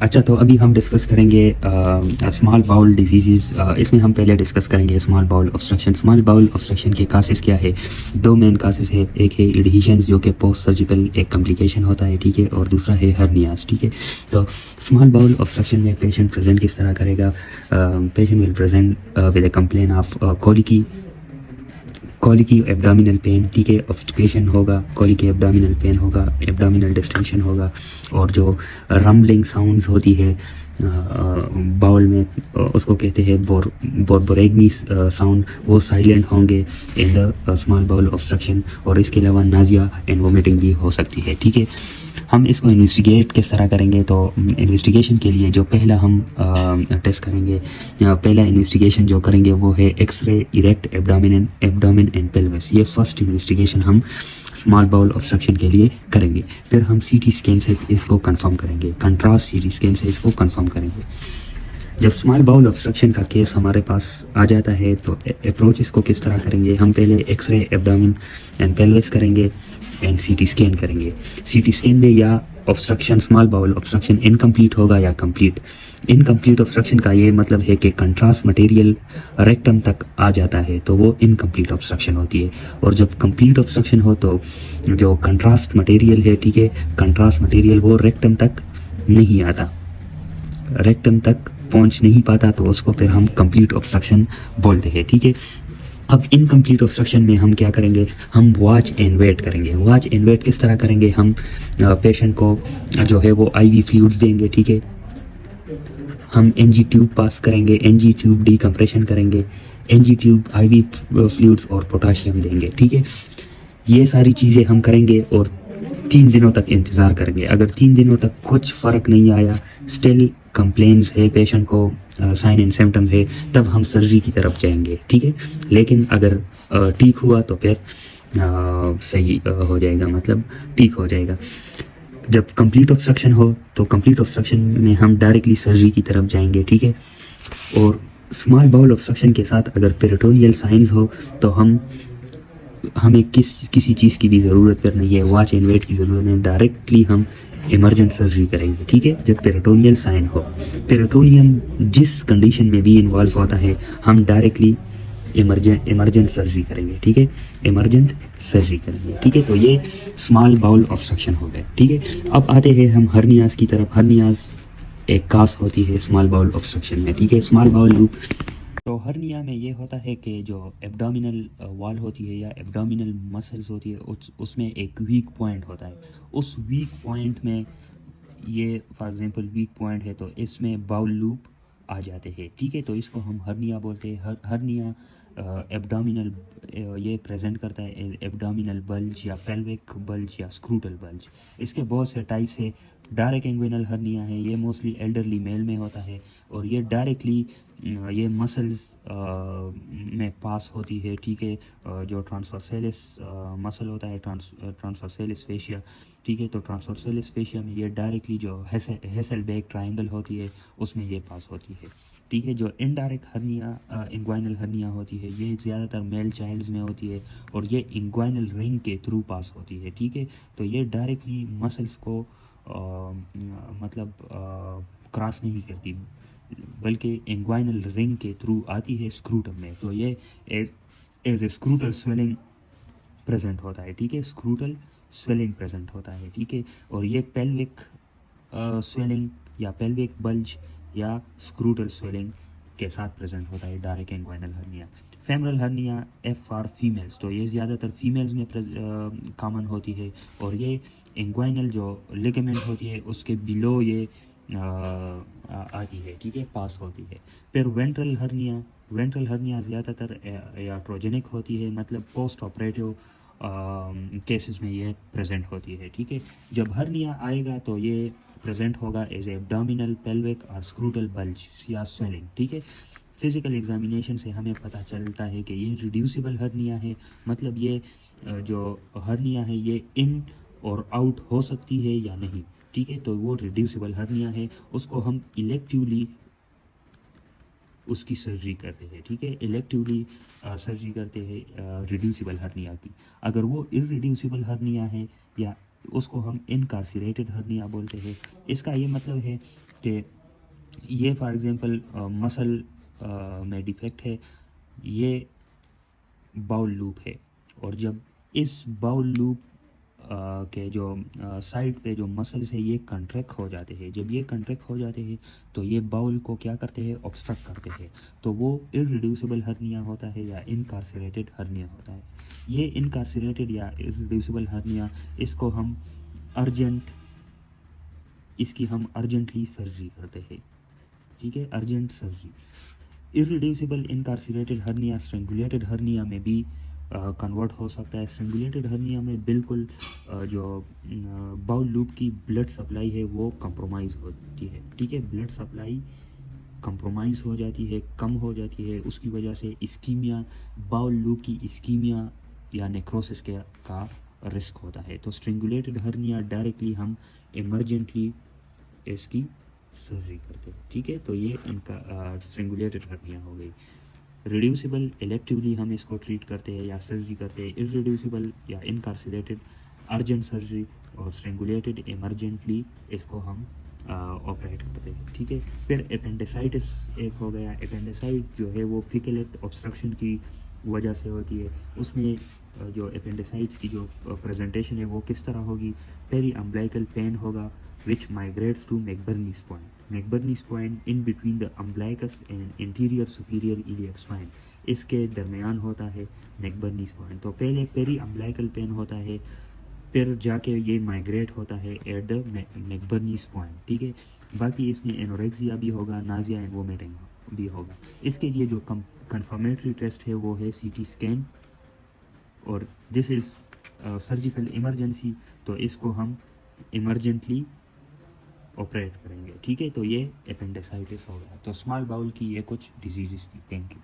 अच्छा, तो अभी हम डिस्कस करेंगे स्मॉल बाउल डिजीज़। इसमें हम पहले डिस्कस करेंगे small bowel obstruction. Small bowel obstruction के कासेस क्या है? दो मेन कासेस है, एक है एडहेशंस जो कि पोस्ट सर्जिकल एक कॉम्प्लिकेशन होता है, ठीक है, और दूसरा है हर्नियास, ठीक है। तो स्मॉल बाउल ऑब्स्ट्रक्शन में पेशेंट प्रेजेंट किस तरह करेगा? Patient will present with a complain of colicky abdominal pain, ठीक है, ऑब्स्टिपेशन होगा, कॉलिकी एब्डोमिनल पेन होगा, एब्डोमिनल डिस्टेंशन होगा, और जो रम्बलिंग साउंड्स होती है बाउल में, उसको कहते हैं बोरेगमी साउंड, वो साइलेंट होंगे in the small bowel obstruction. और इसके अलावा नाजिया एंड वोमिटिंग भी हो सकती है, ठीक है। हम इसको इन्वेस्टिगेट किस तरह करेंगे? तो इन्वेस्टिगेशन के लिए जो पहला हम टेस्ट करेंगे, पहला इन्वेस्टिगेशन जो करेंगे वो है X-ray erect abdomen and pelvis. ये फर्स्ट इन्वेस्टिगेशन हम स्मॉल बाउल ऑब्स्ट्रक्शन के लिए करेंगे। फिर हम सीटी स्कैन से इसको कंफर्म करेंगे, कंट्रास्ट सीटी स्कैन से इसको कंफर्म करेंगे। जब स्मॉल बाउल ऑब्स्ट्रक्शन का केस हमारे पास आ जाता है तो अप्रोच इसको किस तरह करेंगे? हम पहले एक्सरे एब्डोमिन एंड पेल्विस करेंगे एंड सीटी स्कैन करेंगे। सीटी स्कैन में या obstruction small bowel obstruction incomplete होगा या कंप्लीट। इनकम्प्लीट ऑब्स्ट्रक्शन का ये मतलब है कि कंट्रास्ट मटेरियल रेक्टम तक आ जाता है तो वो इनकम्प्लीट ऑब्स्ट्रक्शन होती है। और जब कंप्लीट ऑब्स्ट्रक्शन हो तो जो कंट्रास्ट मटेरियल है, ठीक है, कंट्रास्ट मटेरियल वो रेक्टम तक नहीं आता, रेक्टम तक पहुंच नहीं पाता, तो उसको फिर हम कंप्लीट ऑब्स्ट्रक्शन बोलते हैं, ठीक है। अब इनकम्प्लीट ऑब्स्ट्रक्शन में हम क्या करेंगे? हम वॉच एंड वेट करेंगे। वॉच एंड वेट किस तरह करेंगे? हम पेशेंट को जो है वो आईवी फ्लूइड्स देंगे, ठीक है। हम एनजी ट्यूब पास करेंगे, एनजी ट्यूब डीकम्प्रेशन करेंगे, एनजी ट्यूब आईवी फ्लूइड्स और पोटाशियम देंगे, ठीक है। ये सारी चीज़ें हम करेंगे और 3 दिनों तक इंतज़ार करेंगे। अगर 3 दिनों तक कुछ फ़र्क नहीं आया, स्टिल कंप्लेंट्स है, पेशेंट को साइन एंड सिम्टम्स है, तब हम सर्जरी की तरफ जाएंगे, ठीक है। लेकिन अगर ठीक हुआ तो फिर सही हो जाएगा, मतलब ठीक हो जाएगा। जब कंप्लीट ऑब्स्ट्रक्शन हो तो कंप्लीट ऑब्स्ट्रक्शन में हम डायरेक्टली सर्जरी की तरफ जाएंगे, ठीक है। और स्मॉल बाउल ऑब्स्ट्रक्शन के साथ अगर पेरिटोनियल साइंस हो तो हमें किसी चीज़ की भी ज़रूरत फिर नहीं है, वॉच एंड वेट की ज़रूरत नहीं, डायरेक्टली हम इमरजेंट सर्जरी करेंगे, ठीक है। जब पेरिटोनियल साइन हो, पेरिटोनियम जिस कंडीशन में भी इन्वॉल्व होता है, हम डायरेक्टली इमरजेंट सर्जरी करेंगे, ठीक है, इमरजेंट सर्जरी करेंगे, ठीक है। तो ये स्मॉल बाउल ऑब्स्ट्रक्शन हो गए, ठीक है। अब आते हैं हम हर्नियास की तरफ। हर्नियास एक कास होती है स्मॉल बाउल ऑब्स्ट्रक्शन में, ठीक है, स्मॉल बाउल लूप। तो हर्निया में ये होता है कि जो एब्डोमिनल वॉल होती है या एब्डोमिनल मसल्स होती है, उसमें एक वीक पॉइंट होता है। उस वीक पॉइंट में, ये फॉर एग्जांपल वीक पॉइंट है, तो इसमें बाउल लूप आ जाते हैं, ठीक है। तो इसको हम हर्निया बोलते हैं। हर्निया एब्डोमिनल ये प्रेजेंट करता है एब्डोमिनल बल्ज या पेल्विक बल्ज या स्क्रूटल बल्ज। इसके बहुत से टाइप्स है। डायरेक्ट इंग्विनल हर्निया है, ये मोस्टली एल्डरली मेल में होता है और ये डायरेक्टली ये मसल्स में पास होती है, ठीक है। जो ट्रांसवर्सेलिस मसल होता है, ट्रांसवर्सेलिस फेशिया, ठीक है। तो ट्रांसवर्सेलिस फेशिया में ये डायरेक्टली जो हेसेलबेक ट्रायंगल होती है उसमें ये पास होती है, ठीक है। जो इनडायरेक्ट हर्निया इंग्वाइनल हर्निया होती है, ये ज़्यादातर मेल चाइल्ड्स में होती है और ये इंग्वाइनल रिंग के थ्रू पास होती है, ठीक है। तो ये डायरेक्टली मसल्स को मतलब क्रॉस नहीं करती, बल्कि इंग्वाइनल रिंग के थ्रू आती है स्क्रूटम में। तो ये एज ए स्क्रूटल स्वेलिंग प्रेजेंट होता है, ठीक है, स्क्रूटल स्वेलिंग प्रेजेंट होता है, ठीक है। और ये पेल्विक स्वेलिंग या पेल्विक बल्ज या स्क्रूटल स्वेलिंग के साथ प्रेजेंट होता है direct inguinal hernia. Femoral hernia F for females, तो ये ज़्यादातर फीमेल्स में कॉमन होती है और ये इंग्वाइनल जो लिगामेंट होती है उसके बिलो ये आती है, ठीक है, पास होती है। फिर वेंट्रल हर्निया ज़्यादातर याट्रोजेनिक होती है, मतलब पोस्ट ऑपरेटिव केसेस में ये प्रेजेंट होती है, ठीक है। जब हर्निया आएगा तो ये प्रेजेंट होगा एज एब्डोमिनल पेल्विक और स्क्रूटल बल्ज या स्वेलिंग, ठीक है। फिजिकल एग्जामिनेशन से हमें पता चलता है कि ये रिड्यूसिबल हर्निया है, मतलब ये जो हर्निया है ये इन और आउट हो सकती है या नहीं, ठीक है। तो वो रिड्यूसिबल हर्निया है, उसको हम इलेक्टिवली उसकी सर्जरी करते हैं, ठीक है, इलेक्टिवली सर्जरी करते हैं रिड्यूसिबल हर्निया की। अगर वो इरिड्यूसिबल हर्निया है या उसको हम इनकार्सिरेटेड हर्निया बोलते हैं। इसका ये मतलब है कि ये फॉर एग्जांपल मसल में डिफेक्ट है, ये बाउल लूप है, और जब इस बाउल लूप के जो साइड पे जो मसल्स है ये कंट्रैक्ट हो जाते हैं, जब ये कंट्रैक्ट हो जाते हैं तो ये बाउल को क्या करते हैं, ऑब्स्ट्रक्ट करते हैं, तो वो इररिड्यूसिबल हर्निया होता है या इनकार्सिरेटेड हर्निया होता है। ये इनकार्सिरेटेड या इररिड्यूसिबल हर्निया, इसको हम अर्जेंट इसकी हम अर्जेंटली सर्जरी करते हैं, ठीक है, urgent surgery. Irreducible incarcerated hernia strangulated hernia में भी कन्वर्ट हो सकता है। स्ट्रेंगुलेटेड हर्निया में बिल्कुल जो बाउल लूप की ब्लड सप्लाई है वो कंप्रोमाइज़ होती है, ठीक है, ब्लड सप्लाई कंप्रोमाइज़ हो जाती है, कम हो जाती है, उसकी वजह से इस्कीमिया, बाउल लूप की इस्कीमिया या नेक्रोसिस के का रिस्क होता है। तो स्ट्रेंगुलेटेड हर्निया डायरेक्टली हम इमरजेंटली इसकी सर्जरी करते हैं, ठीक है। तो ये इनका स्ट्रेंगुलेटेड हर्निया हो गई। रिड्यूसिबल इलेक्टिवली हम इसको ट्रीट करते हैं या सर्जरी करते हैं। इररिड्यूसिबल या इनकार्सिलेटेड अर्जेंट सर्जरी, और स्ट्रेंगुलेटेड इमरजेंटली इसको हम ऑपरेट करते हैं, ठीक है। फिर अपेंडिसाइटिस एक हो गया। अपेंडिसाइट जो है वो फीकल ऑब्स्ट्रक्शन की वजह से होती है। उसमें जो अपेंडिसाइट्स की जो प्रेजेंटेशन है वो किस तरह होगी, पेरी अम्बलाइकल पेन होगा which migrates to McBurney's point. McBurney's point in between the umbilicus and anterior superior iliac spine. इसके दरमियान होता है मैकबर्नीज पॉइंट। तो पहले पेरी अम्बलाइकल पेन होता है, फिर जाके ये माइग्रेट होता है एट द मैकबर्नीज पॉइंट, ठीक है। बाकी इसमें एनोरेक्सिया भी होगा, नाजिया एंड वोमिटिंग भी होगा। इसके लिए जो कंफर्मेटरी टेस्ट है वो है CT स्कैन, और दिस इज़ सर्जिकल इमरजेंसी, तो इसको हम इमरजेंटली ऑपरेट करेंगे, ठीक है। तो ये अपेंडिसाइटिस हो गया। तो स्मॉल बाउल की ये कुछ डिजीज़ थी। Thank you.